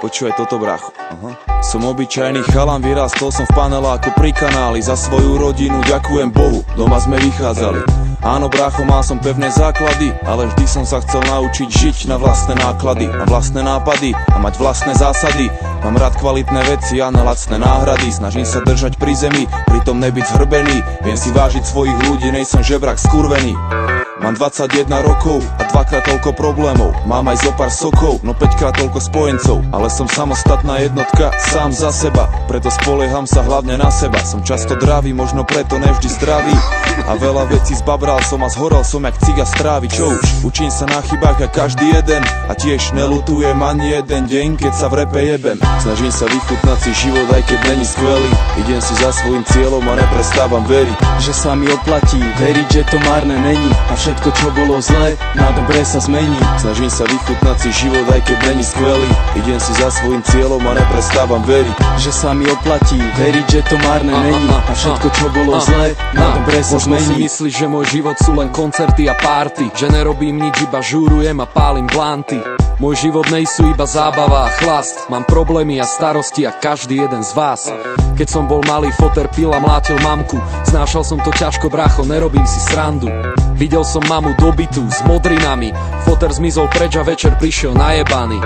Počúvaj toto, brácho. Som obyčajný chalan, vyrástol som v paneláku pri kanáli. Za svoju rodinu ďakujem Bohu, doma sme vychádzali. Áno, brácho, mal som pevné základy, ale vždy som sa chcel naučiť žiť na vlastné náklady, na vlastné nápady a mať vlastné zásady. Mám rád kvalitné veci a na lacné náhrady. Snažím sa držať pri zemi, pritom nebyť zhrbený. Viem si vážiť svojich ľudí, nejsem žebrak skurvený. Mám 21 rokov a 2-krát toľko problémov. Mám aj zo pár sokov, no 5-krát toľko spojencov. Ale som samostatná jednotka, sám za seba. Preto spolieham sa hlavne na seba. Som často dravý, možno preto nevždy zdravý. A veľa vecí zbabral som a zhorel som jak ciga z trávy. Čo už? Učím sa na chybách a každý jeden. A tiež nelutujem ani jeden deň, keď sa v repe jebem. Snažím sa vychutnať si život, aj keď není skvelý. Idem si za svojím cieľom a neprestávam veriť, že sa mi oplatí veriť, že to márne není. A všetko, čo bolo zlé, na dobré sa zmení. Snažím sa vychutnať si život, aj keď není skvelý. Idem si za svojím cieľom a neprestávam veriť, že sa mi oplatí veriť, že to márne není. A všetko, čo bolo zlé, na dobré sa zmení. Možno si myslíš, že môj život sú len koncerty a párty, že nerobím nič, iba žúrujem a pálim blanty. Môj život nejsú iba zábava a chlast. Mám problémy a starosti a každý jeden z vás. Keď som bol malý, foter pil a mlátil mamku. Znášal som to ťažko, brácho, nerobím si srandu. Videl som mamu dobytú s modrinami. Foter zmizol preč a večer prišiel najebaný.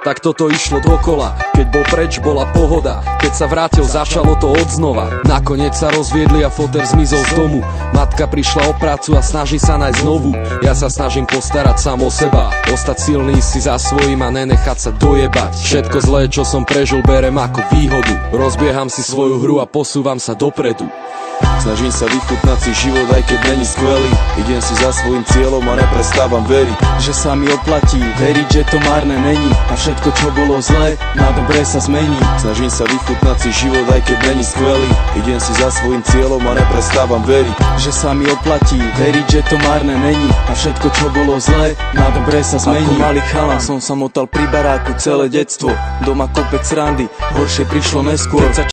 Tak toto išlo dokola, keď bol preč, bola pohoda. Keď sa vrátil, začalo to odznova. Nakoniec sa rozviedli a foter zmizol z domu. Matka prišla o prácu a snaží sa nájsť znovu. Ja sa snažím postarať sám o seba, ostať silný si za svojím a nenechať sa dojebať. Všetko zlé, čo som prežil, berem ako výhodu. Rozbieham si svoju hru a posúvam sa dopredu. Snažím sa vychutnať si život, aj keď není skvelý. Idem si za svojím cieľom a neprestávam veriť, že sa mi oplatí veriť, že to márne není. A všetko, čo bolo zlé, na dobré sa zmení. Snažím sa vychutnať si život, aj keď není skvelý. Idem si za svojím cieľom a neprestávam veriť, že sa mi oplatí veriť, že to márne není. A všetko, čo bolo zlé, na dobré sa zmení. Ako malý chalan som sa motal pri baráku celé detstvo. Doma kopec randy, horšie prišlo neskôr.